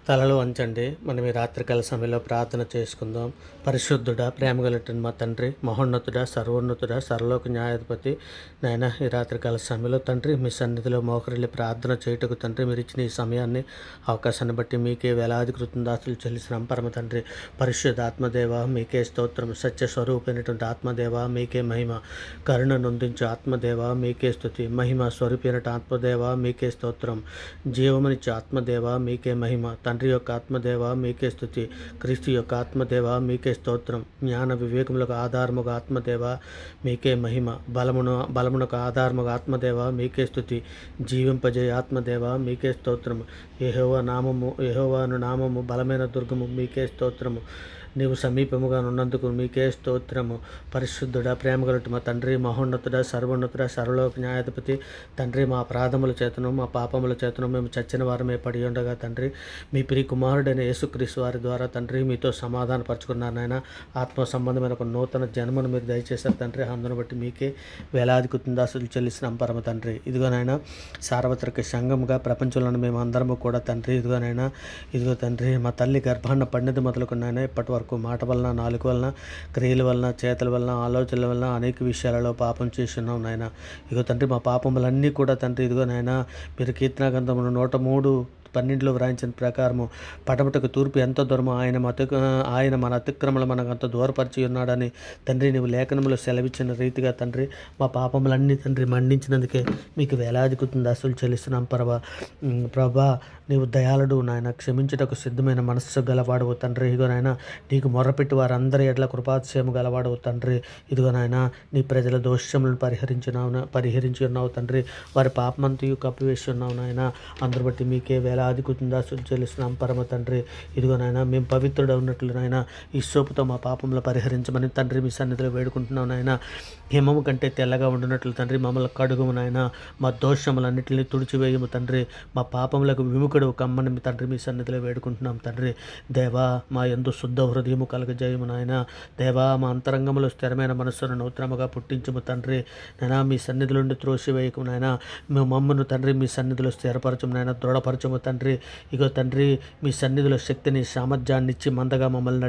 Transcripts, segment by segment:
తలలు వంచండి. మనం ఈ రాత్రికాల సమయంలో ప్రార్థన చేసుకుందాం. పరిశుద్ధుడా, ప్రేమగలటువంటి మా తండ్రి, మహోన్నతుడా, సర్వోన్నతుడా, సర్వలోక న్యాయాధిపతి, నాయన ఈ రాత్రికాల సమయంలో తండ్రి మీ సన్నిధిలో మోకరిల్లి ప్రార్థన చేయుటకు తండ్రి మీరు ఇచ్చిన ఈ సమయాన్ని, అవకాశాన్ని బట్టి మీకే వేలాది కృతజ్ఞతాస్తులు చెల్లిస్తున్నాం. పరమ తండ్రి, పరిశుద్ధ ఆత్మదేవ మీకే స్తోత్రం. సత్య స్వరూపైనటువంటి ఆత్మదేవ మీకే మహిమ. కరుణ నొందించు ఆత్మదేవ మీకే స్తుతి. మహిమ స్వరూపైనటువంటి ఆత్మదేవ మీకే స్తోత్రం. జీవమనిచ్చే ఆత్మదేవ మీకే మహిమ. తండ్రి యొక్క ఆత్మదేవ మీకే స్తుతి. క్రీస్తు యొక్క ఆత్మదేవ మీకే స్తోత్రం. జ్ఞాన వివేకములకు ఆధారముగా ఆత్మదేవ మీకే మహిమ. బలమునకు ఆధారముగా ఆత్మదేవ మీకే స్తుతి. జీవింపజేయ ఆత్మదేవ మీకే స్తోత్రము. యెహోవాను నామము బలమైన దుర్గము మీకే స్తోత్రము. నీవు సమీపముగా ఉన్నందుకు మీకే స్తోత్రము. పరిశుద్ధుడా, ప్రేమగలటు మా తండ్రి, మహోన్నతుడా, సర్వోన్నతుడా, సర్వలోక న్యాయాధిపతి తండ్రి, మా అపరాధముల చేతను మా పాపముల చేతను మేము చచ్చిన వారమే పడి ఉండగా తండ్రి మీ ప్రియ కుమారుడైన యేసుక్రీస్తు వారి ద్వారా తండ్రి మీతో సమాధాన పరుచుకున్నారు నాయన. ఆత్మ సంబంధమైన ఒక నూతన జన్మను మీరు దయచేశారు తండ్రి. అందును బట్టి మీకే వేలాది కృతజ్ఞతాస్తులు చెల్లిస్తున్నాం పరమ తండ్రి. ఇదిగోనైనా సార్వత్రిక సంఘముగా ప్రపంచంలో మేము అందరము కూడా తండ్రి ఇదిగో తండ్రి మా తల్లి గర్భాన్న పడినది మొదలుకున్నాయన ఇప్పటి వరకు మాట వలన, నాలుగు వలన, క్రియల వలన, చేతల వలన, ఆలోచనల వలన అనేక విషయాలలో పాపం చేస్తున్నాం నాయన. ఇదిగో తండ్రి మా పాపములన్నీ కూడా తండ్రి ఇదిగో నాయన మీరు కీర్తన గ్రంథమును 103:12 వ్రాయించిన ప్రకారము పటమటకు తూర్పు ఎంత దూరమో ఆయన మన అతిక్రమలు మనకు అంత దూరపరిచి ఉన్నాడని తండ్రి నీవు లేఖనములో సెలవిచ్చిన రీతిగా తండ్రి మా పాపములన్నీ తండ్రి మండించినందుకే మీకు వేలాది కృతజ్ఞతాస్తులు చెల్లిస్తున్నాం ప్రభా. నీవు దయాళుడు నాయన, క్షమించుటకు సిద్ధమైన మనస్సు గలవాడవు తండ్రి. ఇదిగో నాయన నీకు మొర్రపెట్టి వారందరి ఎడ్ల కృపాతిశయము గలవాడవు తండ్రి. ఇదిగో నాయన నీ ప్రజల దోషములను పరిహరించి ఉన్నావు తండ్రి. వారి పాపమంతయు కప్పివేసి ఉన్నావు నాయన. అందరు బట్టి మీకే వేలాది కృతజ్ఞతాస్తులు చెల్లిస్తున్నాం పరమ తండ్రి. ఇదిగో నాయన మేము పవిత్రుడు ఉన్నట్లు నాయన ఈ సోపుతో మా పాపములు పరిహరించమని తండ్రి మీ సన్నిధిలో వేడుకుంటున్నాం నాయన. హిమము కంటే తెల్లగా ఉండునట్లు తండ్రి మమ్మల్ని కడుగుము నాయన. మా దోషములన్నింటినీ తుడిచివేయము తండ్రి. మా పాపములకు విముఖుడు కమ్మని తండ్రి మీ సన్నిధిలో వేడుకుంటున్నాం తండ్రి. దేవా మా యందు శుద్ధ హృదయము కలగజేయము నాయన. దేవా మా అంతరంగంలో స్థిరమైన మనస్సును నూతనముగా పుట్టించము తండ్రి. నాయన మీ సన్నిధిలో నుండి త్రోసివేయకు నాయన. మేము మమ్మను తండ్రి మీ సన్నిధిలో స్థిరపరచము నాయన, దృఢపరచము తండ్రి. ఇగో తండ్రి మీ సన్నిధిలో శక్తిని, సామర్థ్యాన్ని ఇచ్చి మందగా మమ్మల్ని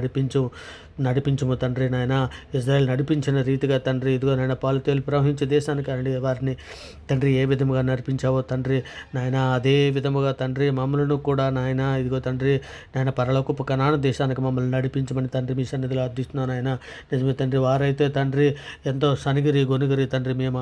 నడిపించుము తండ్రి. నాయన ఇజ్రాయెల్ నడిపించిన రీతిగా తండ్రి ఇదిగో నాయన పాలు తేలి ప్రవహించే దేశానికి అండి వారిని తండ్రి ఏ విధముగా నడిపించావో తండ్రి నాయన అదే విధముగా తండ్రి మమ్మల్ని కూడా నాయన ఇదిగో తండ్రి నాయన పరలోకపు కనాను దేశానికి మమ్మల్ని నడిపించమని తండ్రి మీ సన్నిధిలో అర్థిస్తున్నాను నాయన. నిజమే తండ్రి వారైతే తండ్రి ఎంతో సనిగిరి గొనిగిరి తండ్రి మేము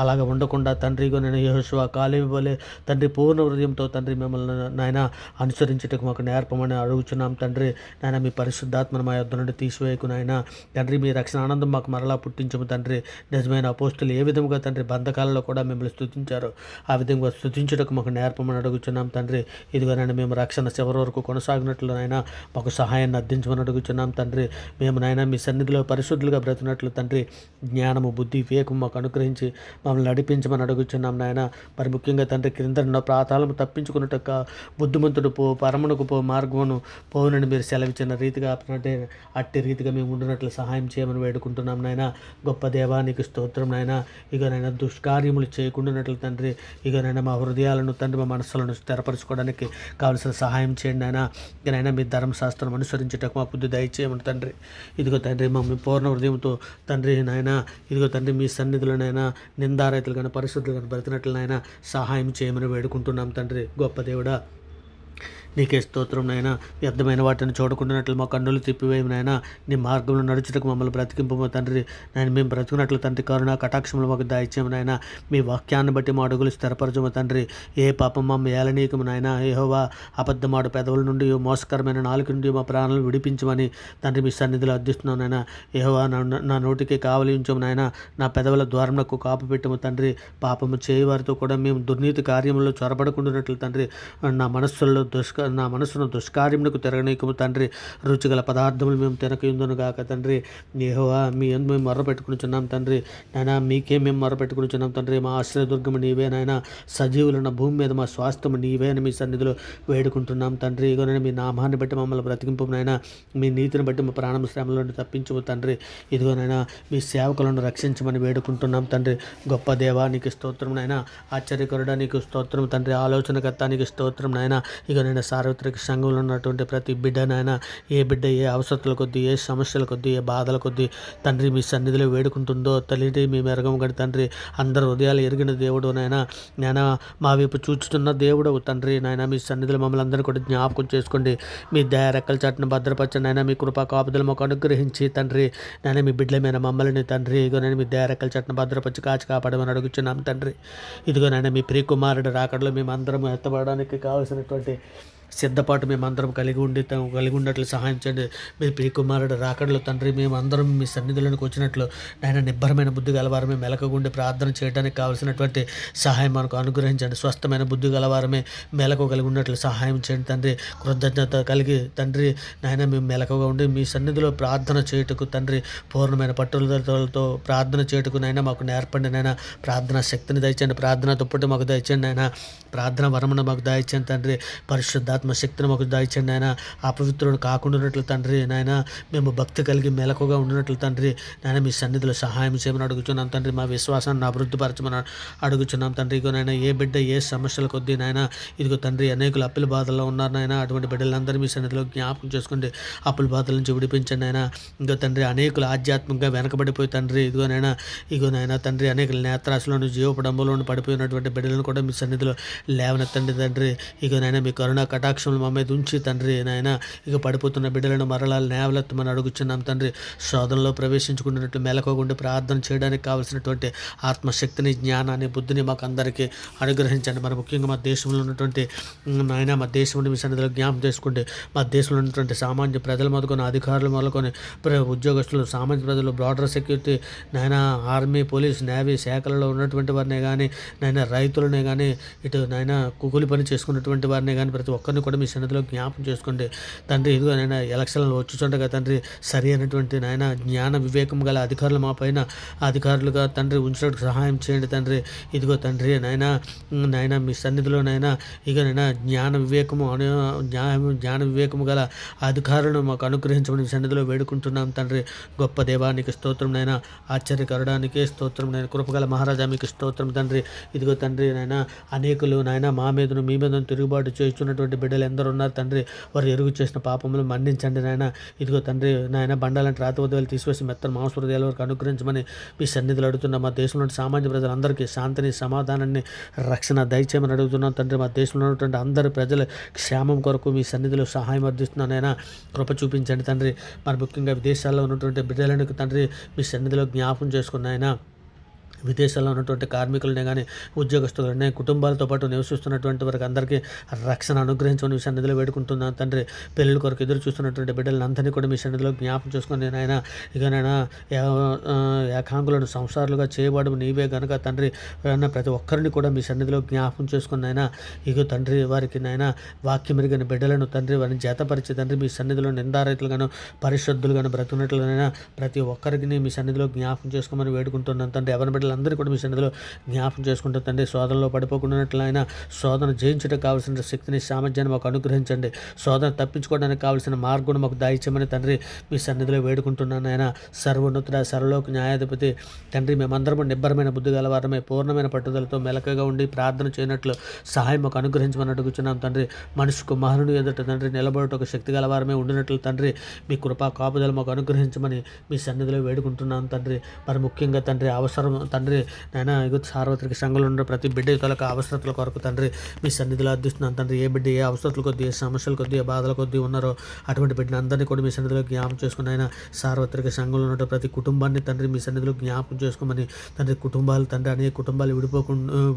అలాగ ఉండకుండా తండ్రి నేను యెహోషువ కాలేబు వలె తండ్రి పూర్ణ హృదయంతో తండ్రి మిమ్మల్ని నాయన అనుసరించుటకు మాకు నేర్పమని అడుగుచున్నాం తండ్రి. నాయన మీ పరిశుద్ధాత్మను మా యొద్ద నుండి తీసివేయకు నాయన. తండ్రి మీ రక్షణ ఆనందం మాకు మరలా పుట్టించము తండ్రి. నిజమైన అపోస్తులు ఏ విధముగా తండ్రి బంధకాలలో కూడా మిమ్మల్ని స్తుతించారు ఆ విధంగా స్తుతించుటకు మాకు నేర్పమని అడుగుచున్నాం తండ్రి. ఇదిగోనైనా మేము రక్షణ చివరి వరకు కొనసాగినట్లు నాయన మాకు సహాయాన్ని అందించమని అడుగుచున్నాం తండ్రి. మేము నాయన మీ సన్నిధిలో పరిశుద్ధులుగా బ్రతినట్లు తండ్రి జ్ఞానము, బుద్ధి, వివేకం మాకు అనుగ్రహించి మమ్మల్ని నడిపించమని అడుగుచున్నాం నాయన. మరి ముఖ్యంగా తండ్రి క్రింద ప్రాతాళము తప్పించుకున్నట్టు బుద్ధిమంతుడు పరమునకు మార్గమును పోవునని మీరు సెలవిచ్చిన రీతిగా అట్టి రీతిగా మేము ఉండినట్లు సహాయం చేయమని వేడుకుంటున్నాం నాయన. గొప్ప దేవానికి స్తోత్రం నాయన. ఇకనైనా దుష్కార్యములు చేయకుండానట్లు తండ్రి ఇకనైనా మా హృదయాలను తండ్రి మా మనస్సులను స్థిరపరచుకోవడానికి కావలసిన సహాయం చేయండి నాయన. ఇకనైనా మీ ధర్మశాస్త్రం అనుసరించేటకు మా బుద్ధి దయచేయమని తండ్రి. ఇదిగో తండ్రి మమ్మల్ని పూర్ణ హృదయంతో తండ్రి నాయన ఇదిగో తండ్రి మీ సన్నిధిలోనైనా నిందారైతులు కానీ పరిశుద్ధులు కానీ బ్రతినట్లు నాయన సహాయం చేయమని వేడుకుంటున్నాం తండ్రి. గొప్ప దేవుడా నీకే స్తోత్రం నాయన. వ్యర్థమైన వాటిని చూడకుండానట్లు మా కన్నులు తిప్పివేయము నాయన. నీ మార్గంలో నడుచుటకు మమ్మల్ని బ్రతికింపము తండ్రి. నేను మేము బ్రతికినట్లు తండ్రి కరుణ కటాక్షములు మాకు దయచేయము నాయన. మీ వాక్యాన్ని బట్టి మా అడుగులు స్థిరపరచము తండ్రి. ఏ పాపం మా ఏలనీకము నాయన. యెహోవా అబద్ధమాడు పెదవుల నుండి మోసకరమైన నాలుక నుండి మా ప్రాణాలను విడిపించమని తండ్రి మీ సన్నిధిలో అర్థిస్తున్నాను నాయన. యెహోవా నా నోటికి కావలి ఉంచము నాయన. నా పెదవుల ద్వారమునకు కాపు పెట్టము తండ్రి. పాపము చేయవారితో కూడా మేము దుర్నీతి కార్యములలో చొరబడకుండానట్లు తండ్రి నా మనస్సును దుష్కార్యములకు తిరగనీయకము తండ్రి. రుచిగల పదార్థములు మేము తినకయుందును గాక తండ్రి. యెహోవా మీ యందు మేము మొర్రపెట్టుకునిచున్నాం తండ్రి. నాయన మీకే మేము మొర్రపెట్టుకునిచున్నాం తండ్రి. మా ఆశ్రయదుర్గము నీవే నాయన. సజీవులున్న భూమి మీద మా స్వాస్థ్యము నీవే అని మీ సన్నిధిలో వేడుకుంటున్నాం తండ్రి. ఇగోనైనా మీ నామాన్ని బట్టి మమ్మల్ని బ్రతికింపు నాయన. మీ నీతిని బట్టి మా ప్రాణం శ్రమల నుండి తప్పించము తండ్రి. ఇదిగోనైనా మీ సేవకులను రక్షించమని వేడుకుంటున్నాం తండ్రి. గొప్ప దేవానికి స్తోత్రం నాయన. ఆశ్చర్యకరుడా నీకు స్తోత్రం తండ్రి. ఆలోచనకర్త నీకు స్తోత్రం నాయన. ఇగోనైనా సార్వత్రిక సంఘంలో ఉన్నటువంటి ప్రతి బిడ్డ నాయన, ఏ బిడ్డ ఏ అవసరాల కొద్దీ, ఏ సమస్యల కొద్దీ, ఏ బాధల కొద్దీ తండ్రి మీ సన్నిధిలో వేడుకుంటుందో తల్లి మేము ఎరగము కానీ తండ్రి, అందరు హృదయాలు ఎరిగిన దేవుడు నాయన మా వైపు చూచుతున్న దేవుడు తండ్రి నాయన, మీ సన్నిధిలో మమ్మల్ని అందరూ కూడా జ్ఞాపకం చేసుకోండి. మీ దయ రెక్కల చాటును భద్రపరచండి నాయన, మీ కృపా కాపుదలు మాకు అనుగ్రహించి తండ్రి నాయన, మీ బిడ్డలమైన మమ్మల్ని తండ్రి ఇదిగో నేను మీ దయ రెక్కల చాటును భద్రపరిచి కాచి కాపాడమని అడుగుచున్నాం తండ్రి. ఇదిగో నాయన మీ ప్రియకుమారుడు రాకడలో మేము అందరం ఎత్తబడడానికి కావలసినటువంటి సిద్ధపాటు మేమందరం కలిగి ఉన్నట్లు సహాయం చేయండి. మీ ప్రియకుమారుడు రాకడలో తండ్రి మేము అందరం మీ సన్నిధిలోనికి వచ్చినట్లు నాయన నిబ్బరమైన బుద్ధి గలవారమే, మెలకగుండి ప్రార్థన చేయడానికి కావాల్సినటువంటి సహాయం మనకు అనుగ్రహించండి. స్వస్థమైన బుద్ధి గలవారమే మెలకు కలిగి ఉన్నట్లు సహాయం చేయండి తండ్రి. కృతజ్ఞత కలిగి తండ్రి నాయన మేము మెలకుగా ఉండి మీ సన్నిధిలో ప్రార్థన చేయుటకు తండ్రి, పూర్ణమైన పట్టుదలతో ప్రార్థన చేయుటకు నాయన మాకు నేర్పండి నాయన. ప్రార్థనా శక్తిని దయచేయండి, ప్రార్థన దుప్పటి మాకు దయచేయండి నాయన, ప్రార్థన వరమును మాకు దయచేయండి తండ్రి. పరిశుద్ధాత్మ శక్తిని మాకు దయచేయండి నాయన. అపవిత్రుడు కాకుండా ఉన్నట్లు తండ్రి నాయన, మేము భక్తి కలిగి మెలకుగా ఉండినట్లు తండ్రి నాయన, మీ సన్నిధిలో సహాయం చేయమని అడుగుతున్నాం తండ్రి. మా విశ్వాసాన్ని అభివృద్ధిపరచమని అడుగుతున్నాం తండ్రి. ఇదిగో నాయన ఏ బిడ్డ ఏ సమస్యల కొద్దీ నాయన ఇదిగో తండ్రి అనేకులు అప్పుల బాధల్లో ఉన్నారు నాయన, అటువంటి బిడ్డలందరూ మీ సన్నిధిలో జ్ఞాపకం చేసుకోండి. అప్పుల బాధల నుంచి విడిపించండి నాయన. ఇంకో తండ్రి అనేకులు ఆధ్యాత్మికంగా వెనకబడిపోయి తండ్రి ఇదిగో నాయన తండ్రి అనేకులు నేత్రాశలోను జీవపడంబులోను పడిపోయినటువంటి బిడ్డలను కూడా మీ సన్నిధిలో లేవనెత్తండి తండ్రి. ఇక నాయన మీ కరుణా కటాక్షములు మా మీద ఉంచి తండ్రి నాయన, ఇక పడిపోతున్న బిడ్డలను మరలా నేవలెత్తమని అడుగుచున్నాం తండ్రి. శోధనలో ప్రవేశించుకున్నట్టు మెలకోగుండి ప్రార్థన చేయడానికి కావలసినటువంటి ఆత్మశక్తిని, జ్ఞానాన్ని, బుద్ధిని మాకు అందరికీ అనుగ్రహించండి. మరి ముఖ్యంగా మా దేశంలో ఉన్నటువంటి నాయన, మా దేశంలో మీ సన్నిధిలో జ్ఞాపం చేసుకోండి. మా దేశంలో ఉన్నటువంటి సామాన్య ప్రజలు మొదలుకొని, అధికారులు మొదలుకొని, ఉద్యోగస్తులు, సామాన్య ప్రజలు, బార్డర్ సెక్యూరిటీ నాయన, ఆర్మీ, పోలీస్, నేవీ శాఖలలో ఉన్నటువంటి వారినే కానీ నాయన, రైతులనే కానీ, ఇటు నాయన కూలి పని చేసుకున్నటువంటి వారిని కానీ ప్రతి ఒక్కరిని కూడా మీ సన్నిధిలో జ్ఞాపం చేసుకోండి తండ్రి. ఇదిగో నాయన ఎలక్షన్లు వచ్చుచుండగా తండ్రి సరి అయినటువంటి నాయన జ్ఞాన వివేకం గల అధికారులు మా పైన అధికారులుగా తండ్రి ఉంచడానికి సహాయం చేయండి తండ్రి. ఇదిగో తండ్రి నాయన మీ సన్నిధిలో నాయన ఇక నైనా జ్ఞాన వివేకము గల అధికారులను మాకు అనుగ్రహించమని మీ సన్నిధిలో వేడుకుంటున్నాం తండ్రి. గొప్ప దేవానికి స్తోత్రం నైనా, ఆశ్చర్యకరడానికి స్తోత్రం నైనా, కృపగల మహారాజా మీకు స్తోత్రం తండ్రి. ఇదిగో తండ్రి నాయన అనేకులు నాయన మా మీదను మీ మీదను తిరుగుబాటు చేస్తున్నటువంటి బిడ్డలు ఎందరో ఉన్నారు తండ్రి. వారు ఎరుగు చేసిన పాపములు మన్నించండి నాయన. ఇదిగో తండ్రి నాయన బండాలంటే రాతి ఉదయాలు తీసివేసి మెత్తని మాంస హృదయాల వరకు అనుగ్రహించమని మీ సన్నిధిలో అడుగుతున్న మా దేశంలో సామాన్య ప్రజలందరికీ శాంతిని, సమాధానాన్ని, రక్షణ దయచేయమని అడుగుతున్నాం తండ్రి. మా దేశంలో ఉన్నటువంటి అందరి ప్రజల క్షేమం కొరకు మీ సన్నిధిలో సహాయం అందిస్తున్నానైనా కృప చూపించండి తండ్రి. మరి ముఖ్యంగా విదేశాల్లో ఉన్నటువంటి బిడ్డలను తండ్రి మీ సన్నిధిలో జ్ఞాపం చేసుకున్నాయన. విదేశాల్లో ఉన్నటువంటి కార్మికులనే కానీ, ఉద్యోగస్తులనే, కుటుంబాలతో పాటు నివసిస్తున్నటువంటి వారికి అందరికీ రక్షణ అనుగ్రహించమని మీ సన్నిధిలో వేడుకుంటున్నాను తండ్రి. పెళ్ళిళ్ళ కొరకు ఎదురు చూస్తున్నటువంటి బిడ్డలందరినీ కూడా మీ సన్నిధిలో జ్ఞాపం చేసుకుని నాయన ఇక నైనా ఏకాంగులను సంసారాలుగా చేయబడు నీవే కనుక తండ్రి ప్రతి ఒక్కరిని కూడా మీ సన్నిధిలో జ్ఞాపం చేసుకుని నాయన ఇక తండ్రి వారికి నాయన వాక్యం మెరుగని బిడ్డలను తండ్రి వారిని జతపరిచి తండ్రి మీ సన్నిధిలో నిందారైతులుగాను పరిశుద్ధులుగాను బ్రతుకున్నట్లునైనా ప్రతి ఒక్కరికి మీ సన్నిధిలో జ్ఞాపం చేసుకోమని వేడుకుంటున్నాను తండ్రి. ఎవరి బిడ్డలు అందరూ కూడా మీ సన్నిధిలో జ్ఞాపం చేసుకుంటూ తండ్రి శోధనలో పడిపోకుండా ఆయన శోధన జయించడానికి కావాల్సిన శక్తిని, సామర్థ్యాన్ని మాకు అనుగ్రహించండి. శోధన తప్పించుకోవడానికి కావాల్సిన మార్గం మాకు దాయిచ్చమని తండ్రి మీ సన్నిధిలో వేడుకుంటున్నాను. ఆయన సర్వోన్నతుడ, సర్వలోక న్యాయాధిపతి తండ్రి, మేమందరము నిబ్బరమైన బుద్ధి గలవారమే, పూర్ణమైన పట్టుదలతో మెలకగా ఉండి ప్రార్థన చేయనట్లు సహాయం మాకు అనుగ్రహించమని అడుగుచున్నాం తండ్రి. మనిషి కుమారుని ఎదుట తండ్రి నిలబడట ఒక శక్తి గలవారమే ఉండినట్లు తండ్రి మీ కృపా కాపుదల మాకు అనుగ్రహించమని మీ సన్నిధిలో వేడుకుంటున్నాను తండ్రి. మరి ముఖ్యంగా తండ్రి అవసరం తండ్రి నాయన ఇగో సార్వత్రిక సంఘంలో ఉన్న ప్రతి బిడ్డ తొలక అవసరతల కొరకు తండ్రి మీ సన్నిధిలో అర్థిస్తున్నాను తండ్రి. ఏ బిడ్డ ఏ అవసరతల కొద్దీ, ఏ సమస్యల కొద్దీ, ఏ బాధల కొద్దీ ఉన్నారో అటువంటి బిడ్డని అందరినీ కూడా మీ సన్నిధిలో జ్ఞాపం చేసుకుని ఆయన సార్వత్రిక సంఘంలో ఉన్న ప్రతి కుటుంబాన్ని తండ్రి మీ సన్నిధిలో జ్ఞాపం చేసుకోమని తండ్రి. కుటుంబాలు తండ్రి అనేక కుటుంబాలు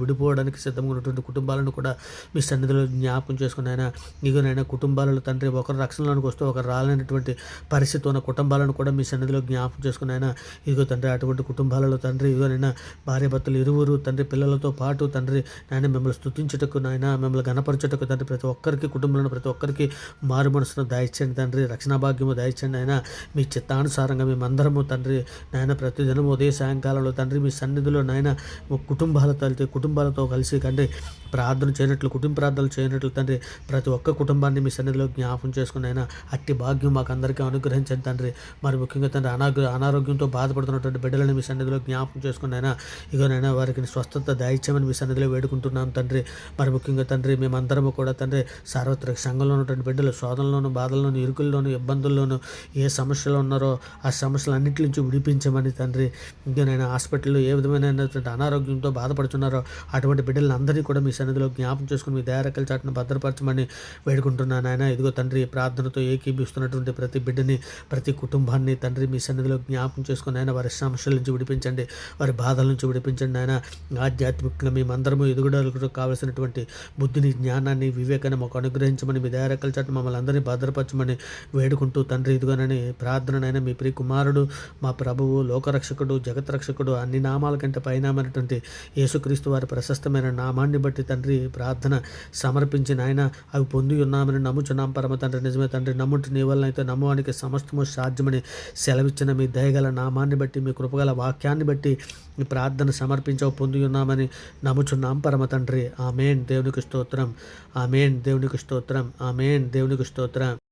విడిపోవడానికి సిద్ధంగా ఉన్నటువంటి కుటుంబాలను కూడా మీ సన్నిధిలో జ్ఞాపం చేసుకుని ఆయన ఇగోనైనా కుటుంబాలలో తండ్రి ఒకరు రక్షణలోనికి వస్తూ ఒకరు రాలేనటువంటి పరిస్థితి ఉన్న కుటుంబాలను కూడా మీ సన్నిధిలో జ్ఞాపం చేసుకుని ఆయన ఇదిగో తండ్రి అటువంటి కుటుంబాలలో తండ్రి ఇదిగోనైనా భార్య భర్తలు ఇరువురు తండ్రి పిల్లలతో పాటు తండ్రి నాయన మిమ్మల్ని స్తుతించుటకు నాయన మిమ్మల్ని గణపరచుటకు తండ్రి ప్రతి ఒక్కరికి కుటుంబంలో ప్రతి ఒక్కరికి మారు మనసును దయచేయండి తండ్రి. రక్షణ భాగ్యము దయచేయండి ఆయన. మీ చిత్తానుసారంగా మేమందరము తండ్రి నాయన ప్రతిదినం ఉదయ సాయంకాలంలో తండ్రి మీ సన్నిధిలో నాయన కుటుంబాలతో కలిసి తండ్రి ప్రార్థన చేయనట్లు, కుటుంబ ప్రార్థనలు చేయనట్లు తండ్రి ప్రతి ఒక్క కుటుంబాన్ని మీ సన్నిధిలో జ్ఞాపం చేసుకుని అయినా అట్టి భాగ్యం మాకు అందరికీ అనుగ్రహించండి తండ్రి. మరి ముఖ్యంగా తండ్రి అనారోగ్యంతో బాధపడుతున్నటువంటి బిడ్డలను మీ సన్నిధిలో జ్ఞాపం చేసుకుని నైనా ఇగోనైనా వారికి స్వస్థత దయచేయమని మీ సన్నిధిలో వేడుకుంటున్నాం తండ్రి. మరి ముఖ్యంగా తండ్రి మేమందరము కూడా తండ్రి సార్వత్రిక సంఘంలో ఉన్నటువంటి బిడ్డలు శోధనలోను, బాధల్లోను, ఇరుకుల్లోను, ఇబ్బందుల్లోను ఏ సమస్యలు ఉన్నారో ఆ సమస్యలన్నింటి నుంచి విడిపించమని తండ్రి. ఇంకేనైనా హాస్పిటల్లో ఏ విధమైనటువంటి అనారోగ్యంతో బాధపడుతున్నారో అటువంటి బిడ్డలందరినీ కూడా మీ సన్నిధిలో జ్ఞాపం చేసుకుని మీ దయారెక్కల చాటును భద్రపరచమని వేడుకుంటున్నాను ఆయన. ఇదిగో తండ్రి ప్రార్థనతో ఏకీభిస్తున్నటువంటి ప్రతి బిడ్డని, ప్రతి కుటుంబాన్ని తండ్రి మీ సన్నిధిలో జ్ఞాపం చేసుకుని ఆయన వారి సమస్యల నుంచి విడిపించండి, వారి బాధల నుంచి విడిపించండి ఆయన. ఆధ్యాత్మికంగా మేమందరము ఎదుగుదలకు కావలసినటువంటి బుద్ధిని, జ్ఞానాన్ని, వివేకాన్ని మాకు అనుగ్రహించమని మీ దయారెక్కల చాటును మమ్మల్ని అందరినీ భద్రపరచమని వేడుకుంటూ తండ్రి ఇదిగోనని ప్రార్థననైనా మీ ప్రియ కుమారుడు, మా ప్రభువు, లోకరక్షకుడు, జగత్రక్షకుడు, అన్ని నామాల కంటే పైనామైనటువంటి యేసుక్రీస్తు వారి ప్రశస్తమైన నామాన్ని బట్టి తండ్రి ప్రార్థన సమర్పించిన ఆయన అవి పొంది ఉన్నామని నమ్ముచున్నాం పరమ తండ్రి. నిజమే తండ్రి, నమ్ముంటి నీ వల్ల అయితే నమ్మవానికి సమస్తము సాధ్యమని సెలవిచ్చిన మీ దయగల నామాన్ని బట్టి, మీ కృపగల వాక్యాన్ని బట్టి ఈ ప్రార్థన సమర్పించవు పొంది ఉన్నామని నమ్ముచున్నాం పరమ తండ్రి. ఆమేన్. దేవునికి స్తోత్రం. ఆమేన్. దేవునికి స్తోత్రం. ఆమేన్. దేవునికి స్తోత్రం.